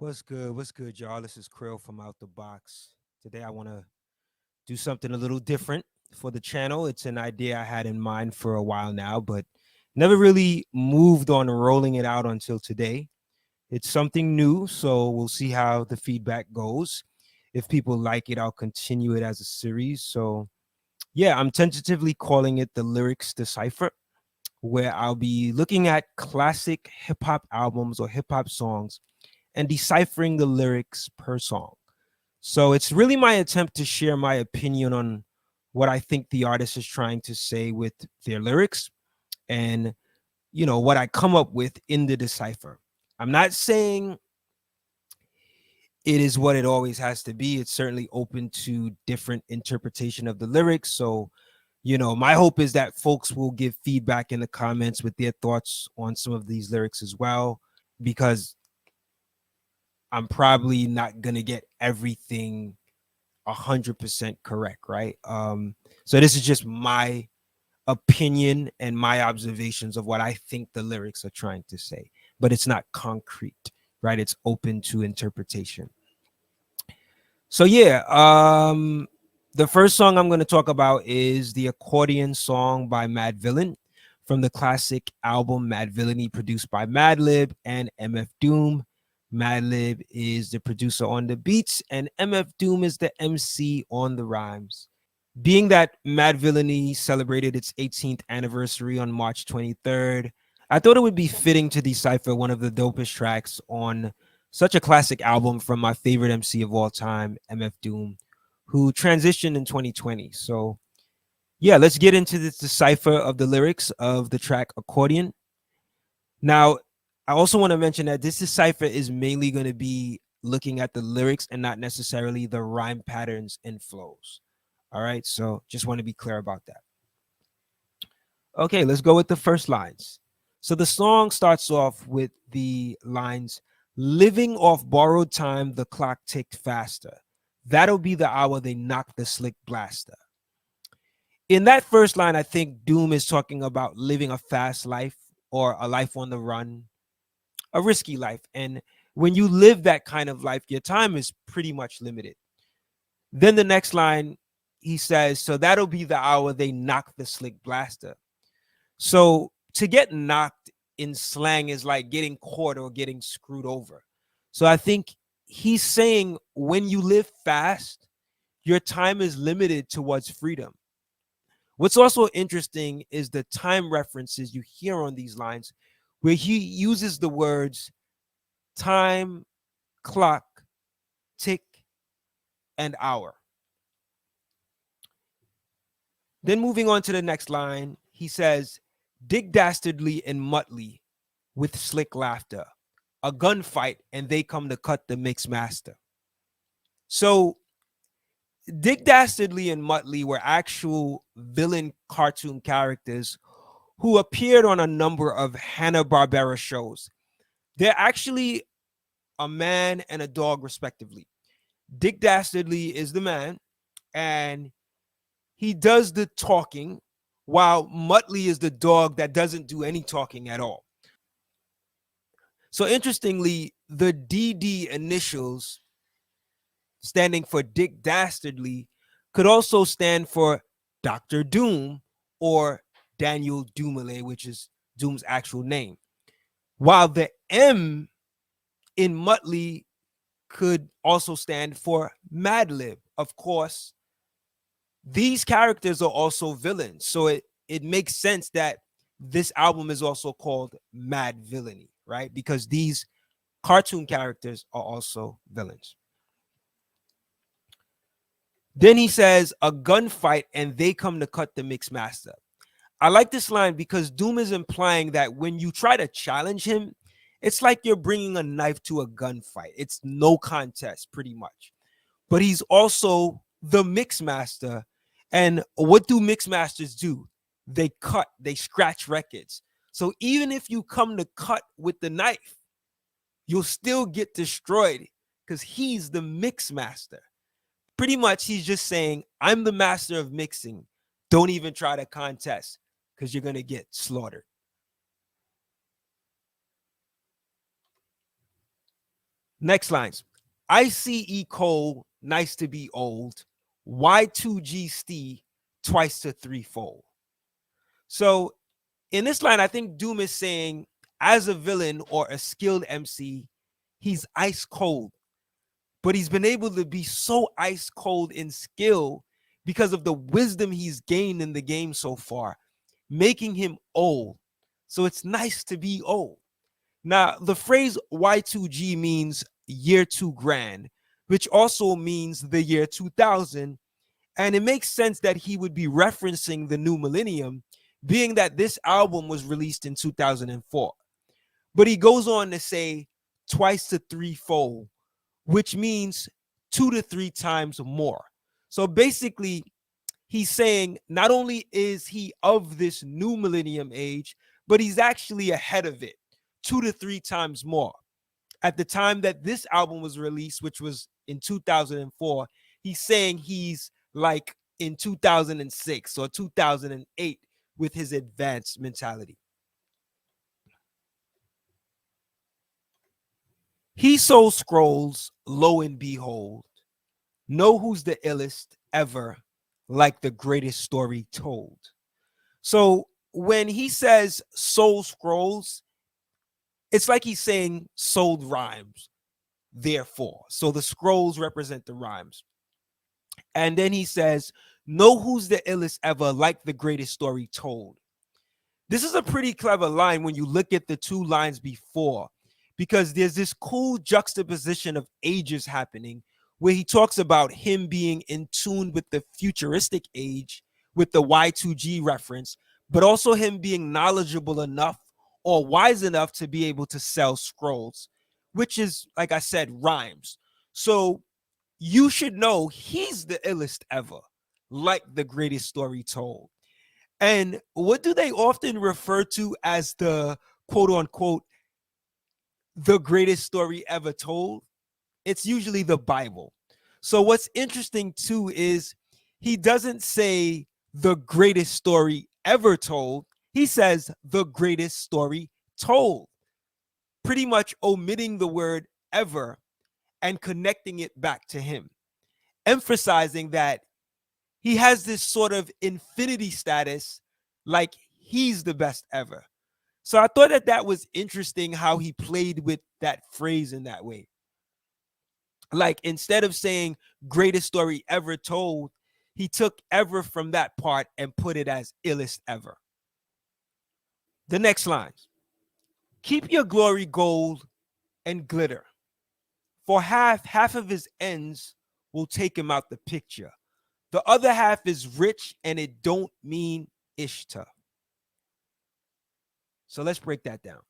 What's good? What's good, y'all? This is Krill from Out the Box. Today, I want to do something a little different for the channel. It's an idea I had in mind for a while now, but never really moved on rolling it out until today. It's something new, so we'll see how the feedback goes. If people like it, I'll continue it as a series. So, yeah, I'm tentatively calling it the Lyrics Decipher, where I'll be looking at classic hip hop albums or hip hop songs and deciphering the lyrics per song. So it's really my attempt to share my opinion on what I think the artist is trying to say with their lyrics and, what I come up with in the decipher. I'm not saying it is what it always has to be. It's certainly open to different interpretation of the lyrics. So, my hope is that folks will give feedback in the comments with their thoughts on some of these lyrics as well, because I'm probably not gonna get everything 100% correct, right? So this is just my opinion and my observations of what I think the lyrics are trying to say, but it's not concrete, right? It's open to interpretation. So yeah, the first song I'm going to talk about is the Accordion song by Madvillain from the classic album Madvillainy, produced by Madlib and MF Doom. Madlib is the producer on the beats, and MF Doom is the MC on the rhymes. Being that Madvillainy celebrated its 18th anniversary on March 23rd, I thought it would be fitting to decipher one of the dopest tracks on such a classic album from my favorite MC of all time, MF Doom, who transitioned in 2020. So, yeah, let's get into this decipher of the lyrics of the track Accordion. Now, I also want to mention that this decipher is mainly going to be looking at the lyrics and not necessarily the rhyme patterns and flows. All right, so just want to be clear about that. Okay, let's go with the first lines. So the song starts off with the lines, living off borrowed time, the clock ticked faster. That'll be the hour they knock the slick blaster. In that first line, I think Doom is talking about living a fast life or a life on the run, a risky life. And when you live that kind of life, your time is pretty much limited. Then the next line, he says, so that'll be the hour they knock the slick blaster. So to get knocked in slang is like getting caught or getting screwed over. So I think he's saying when you live fast, your time is limited towards freedom. What's also interesting is the time references you hear on these lines, where he uses the words time, clock, tick, and hour. Then moving on to the next line, he says, dig dastardly and muttly with slick laughter, a gunfight, and they come to cut the mix master. So Dick Dastardly and Muttley were actual villain cartoon characters who appeared on a number of Hanna-Barbera shows. They're actually a man and a dog, respectively. Dick Dastardly is the man, and he does the talking, while Muttley is the dog that doesn't do any talking at all. So interestingly, the DD initials, standing for Dick Dastardly, could also stand for Dr. Doom or Daniel Dumele, which is Doom's actual name. While the M in Muttley could also stand for Madlib. Of course, these characters are also villains. So it makes sense that this album is also called Madvillainy, right? Because these cartoon characters are also villains. Then he says, a gunfight, and they come to cut the mix master. I like this line because Doom is implying that when you try to challenge him, it's like you're bringing a knife to a gunfight. It's no contest, pretty much. But he's also the mix master. And what do mix masters do? They cut, they scratch records. So even if you come to cut with the knife, you'll still get destroyed because he's the mix master. Pretty much, he's just saying, I'm the master of mixing. Don't even try to contest because you're going to get slaughtered. Next lines. ICE Cole, nice to be old. Y2G Stee, twice to threefold. So in this line, I think Doom is saying, as a villain or a skilled MC, he's ice cold, but he's been able to be so ice cold in skill because of the wisdom he's gained in the game so far, making him old. So it's nice to be old. Now, the phrase Y2G means year two grand, which also means the year 2000. And it makes sense that he would be referencing the new millennium, being that this album was released in 2004. But he goes on to say twice to threefold, which means 2 to 3 times more. So basically, he's saying not only is he of this new millennium age, but he's actually ahead of it 2 to 3 times more. At the time that this album was released, which was in 2004, he's saying he's like in 2006 or 2008 with his advanced mentality. He so scrolls, lo and behold, know who's the illest ever, like the greatest story told. So when he says soul scrolls, it's like he's saying sold rhymes, therefore. So the scrolls represent the rhymes. And then he says, know who's the illest ever, like the greatest story told. This is a pretty clever line when you look at the two lines before, because there's this cool juxtaposition of ages happening where he talks about him being in tune with the futuristic age with the Y2G reference, but also him being knowledgeable enough or wise enough to be able to sell scrolls, which is, like I said, rhymes. So you should know he's the illest ever, like the greatest story told. And what do they often refer to as the quote unquote the greatest story ever told? It's usually the Bible. So what's interesting too is he doesn't say the greatest story ever told. He says the greatest story told, pretty much omitting the word ever and connecting it back to him, emphasizing that he has this sort of infinity status, like he's the best ever. So I thought that that was interesting how he played with that phrase in that way. Like instead of saying greatest story ever told, he took ever from that part and put it as illest ever. The next lines. Keep your glory gold and glitter. For half of his ends will take him out the picture. The other half is rich and it don't mean Ishtar. So let's break that down.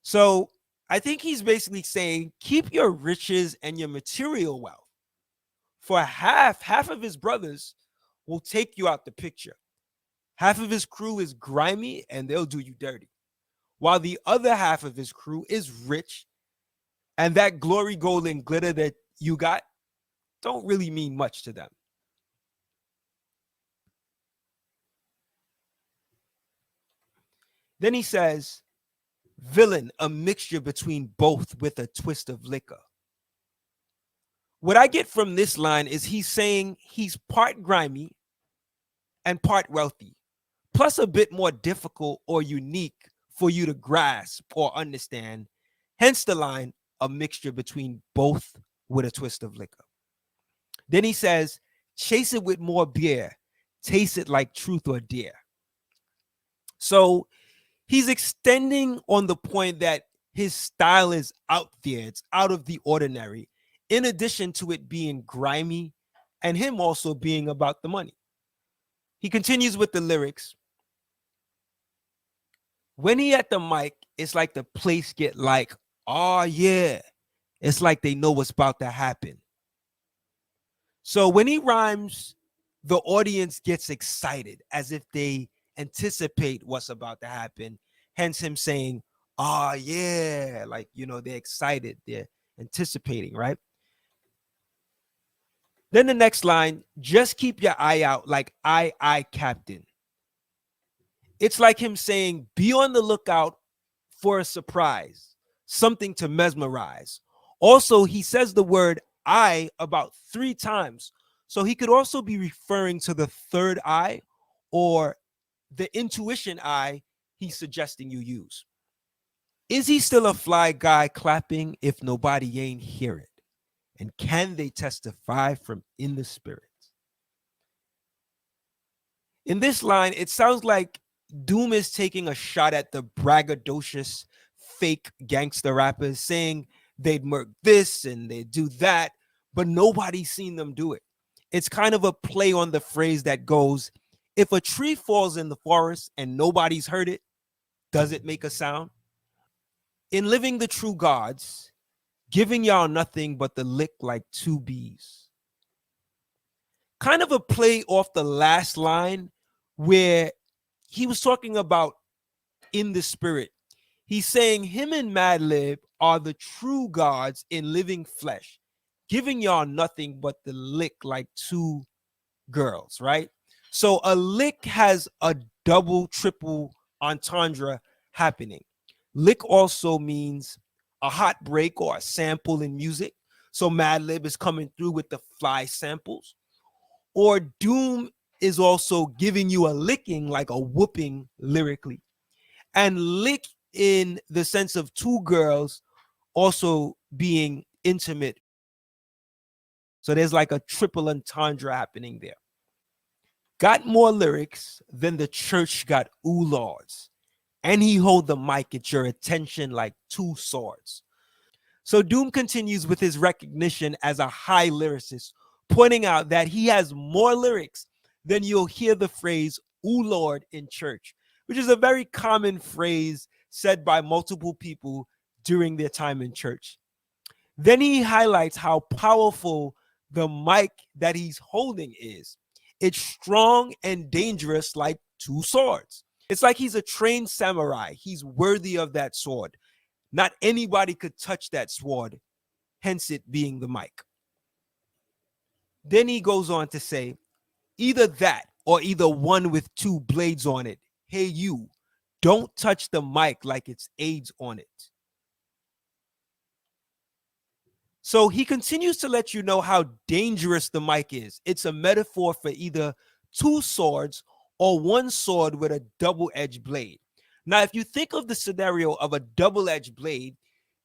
So I think he's basically saying keep your riches and your material wealth. For half of his brothers will take you out the picture. Half of his crew is grimy and they'll do you dirty. While the other half of his crew is rich, and that glory, gold, and glitter that you got don't really mean much to them. Then he says, villain, a mixture between both with a twist of liquor. What I get from this line is he's saying he's part grimy and part wealthy, plus a bit more difficult or unique for you to grasp or understand. Hence the line, a mixture between both with a twist of liquor. Then he says, chase it with more beer, taste it like truth or dare. So he's extending on the point that his style is out there, it's out of the ordinary, in addition to it being grimy and him also being about the money. He continues with the lyrics. When he at the mic, it's like the place get like, oh yeah, it's like they know what's about to happen. So when he rhymes, the audience gets excited as if they anticipate what's about to happen. Hence him saying, oh yeah, like, you know, they're excited, they're anticipating, right? Then the next line, just keep your eye out like I, Captain. It's like him saying, be on the lookout for a surprise, something to mesmerize, Also, he says the word I about 3 times. So he could also be referring to the third eye or the intuition eye he's suggesting you use. Is he still a fly guy clapping if nobody ain't hear it? And can they testify from in the spirit? In this line, it sounds like Doom is taking a shot at the braggadocious fake gangster rappers, saying they'd murk this and they'd do that, but nobody's seen them do it. It's kind of a play on the phrase that goes, if a tree falls in the forest and nobody's heard it, does it make a sound? In Living the True Gods, giving y'all nothing but the lick like 2 bees. Kind of a play off the last line where he was talking about in the spirit. He's saying him and Madlib are the true gods in living flesh, giving y'all nothing but the lick like 2 girls, right? So a lick has a double, triple entendre happening. Lick also means a hot break or a sample in music. So Madlib is coming through with the fly samples. Or Doom is also giving you a licking, like a whooping lyrically. And lick in the sense of 2 girls also being intimate. So there's like a triple entendre happening there. Got more lyrics than the church got ooh lords. And he hold the mic at your attention like 2 swords. So Doom continues with his recognition as a high lyricist, pointing out that he has more lyrics than you'll hear the phrase ooh lord in church, which is a very common phrase said by multiple people during their time in church. Then he highlights how powerful the mic that he's holding is. It's strong and dangerous like 2 swords. It's like he's a trained samurai. He's worthy of that sword. Not anybody could touch that sword, hence it being the mic. Then he goes on to say, either that or either one with 2 blades on it. Hey, you, don't touch the mic like it's AIDS on it. So he continues to let you know how dangerous the mic is. It's a metaphor for either 2 swords or 1 sword with a double-edged blade. Now, if you think of the scenario of a double-edged blade,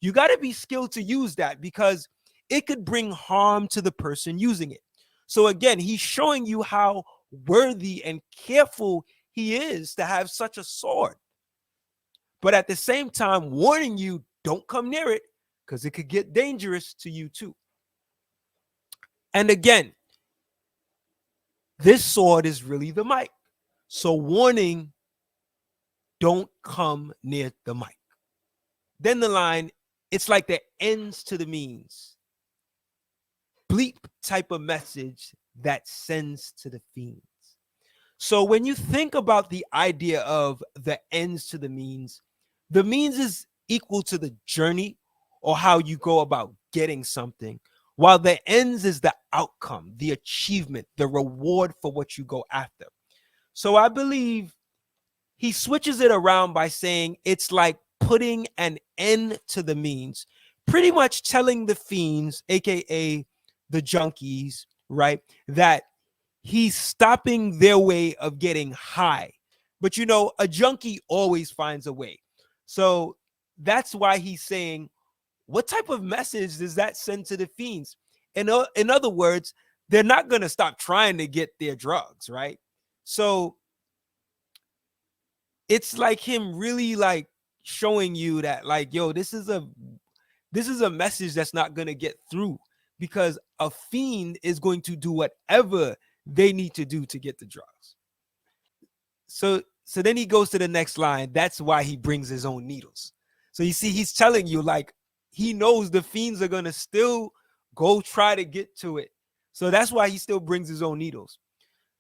you got to be skilled to use that because it could bring harm to the person using it. So again, he's showing you how worthy and careful he is to have such a sword. But at the same time, warning you, don't come near it because it could get dangerous to you too. And again, this sword is really the mic. So warning, don't come near the mic. Then the line, it's like the ends to the means. Bleep type of message that sends to the fiends. So when you think about the idea of the ends to the means is equal to the journey or how you go about getting something, while the ends is the outcome, the achievement, the reward for what you go after. So I believe he switches it around by saying it's like putting an end to the means, pretty much telling the fiends, aka the junkies, right, that he's stopping their way of getting high. But you know, a junkie always finds a way. So that's why he's saying, what type of message does that send to the fiends? In other words, they're not going to stop trying to get their drugs, right? So it's like him really like showing you that, like, yo, this is a message that's not going to get through because a fiend is going to do whatever they need to do to get the drugs. So then he goes to the next line. That's why he brings his own needles. So you see, he's telling you, like, he knows the fiends are going to still go try to get to it. So that's why he still brings his own needles.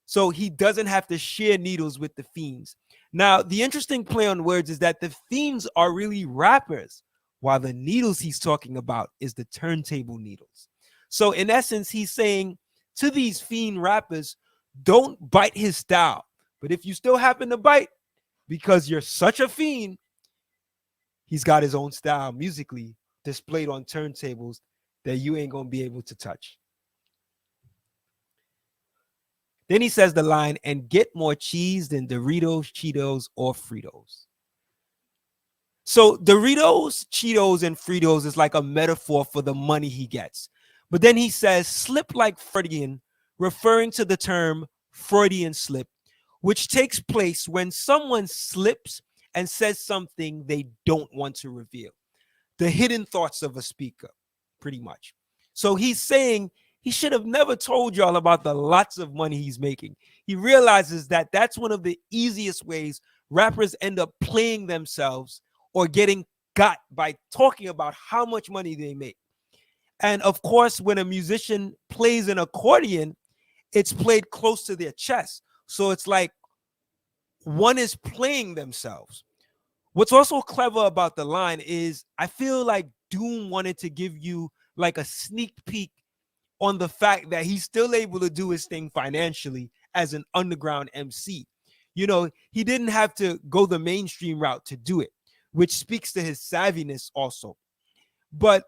So he doesn't have to share needles with the fiends. Now, the interesting play on words is that the fiends are really rappers, while the needles he's talking about is the turntable needles. So in essence, he's saying to these fiend rappers, don't bite his style. But if you still happen to bite because you're such a fiend, he's got his own style musically displayed on turntables that you ain't gonna be able to touch. Then he says the line, and get more cheese than Doritos, Cheetos, or Fritos. So Doritos, Cheetos, and Fritos is like a metaphor for the money he gets. But then he says, slip like Freudian, referring to the term Freudian slip, which takes place when someone slips and says something they don't want to reveal. The hidden thoughts of a speaker, pretty much. So he's saying he should have never told y'all about the lots of money he's making. He realizes that that's one of the easiest ways rappers end up playing themselves or getting got by talking about how much money they make. And of course, when a musician plays an accordion, it's played close to their chest. So it's like one is playing themselves. What's also clever about the line is I feel like Doom wanted to give you like a sneak peek on the fact that he's still able to do his thing financially as an underground MC. You know, he didn't have to go the mainstream route to do it, which speaks to his savviness also. But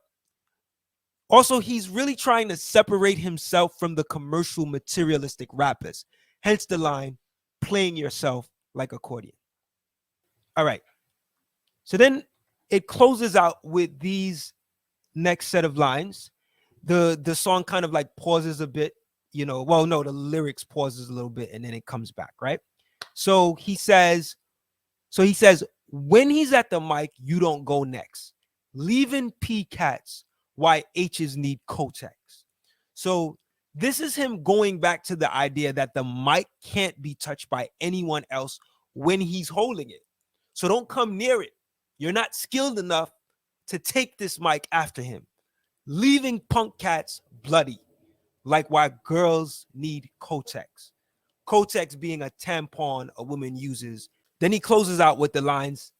also, he's really trying to separate himself from the commercial materialistic rappers. Hence the line, playing yourself like accordion. All right. So then it closes out with these next set of lines. The song kind of like pauses a bit, you know. Well, no, the lyrics pauses a little bit and then it comes back, right? So he says, when he's at the mic, you don't go next. Leaving P cats why H's need Kotex. So this is him going back to the idea that the mic can't be touched by anyone else when he's holding it. So don't come near it. You're not skilled enough to take this mic after him. Leaving punk cats bloody, like why girls need Kotex. Kotex being a tampon a woman uses. Then he closes out with the lines,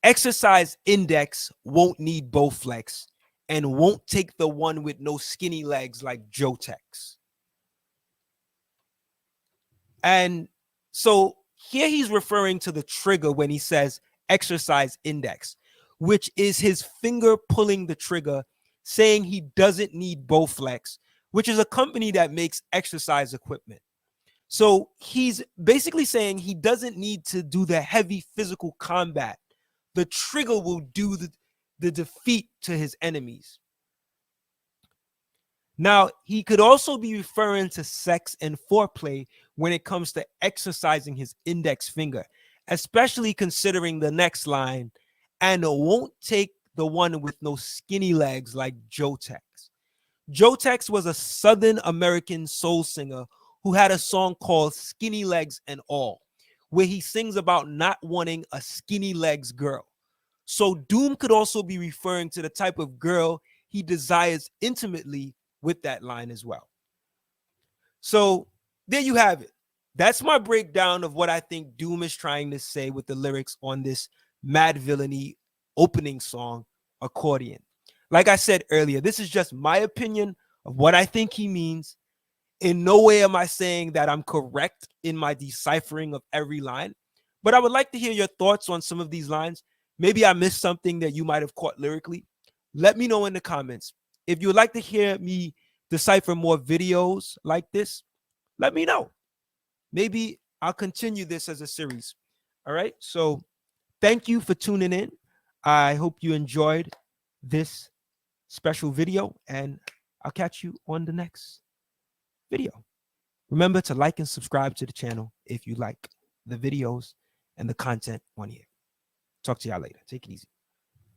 exercise index won't need Bowflex and won't take the one with no skinny legs like Jotex. And so here he's referring to the trigger when he says exercise index, which is his finger pulling the trigger, saying he doesn't need Bowflex, which is a company that makes exercise equipment. So he's basically saying he doesn't need to do the heavy physical combat. The trigger will do the defeat to his enemies. Now, he could also be referring to sex and foreplay when it comes to exercising his index finger, especially considering the next line, and won't take the one with no skinny legs like Jotex. Jotex was a Southern American soul singer who had a song called Skinny Legs and All, where he sings about not wanting a skinny legs girl. So Doom could also be referring to the type of girl he desires intimately with that line as well. So there you have it. That's my breakdown of what I think Doom is trying to say with the lyrics on this Madvillainy opening song, Accordion. Like I said earlier, this is just my opinion of what I think he means. In no way am I saying that I'm correct in my deciphering of every line, but I would like to hear your thoughts on some of these lines. Maybe I missed something that you might have caught lyrically. Let me know in the comments. If you would like to hear me decipher more videos like this, let me know. Maybe I'll continue this as a series. All right. So thank you for tuning in. I hope you enjoyed this special video, and I'll catch you on the next video. Remember to like and subscribe to the channel if you like the videos and the content on here. Talk to y'all later. Take it easy.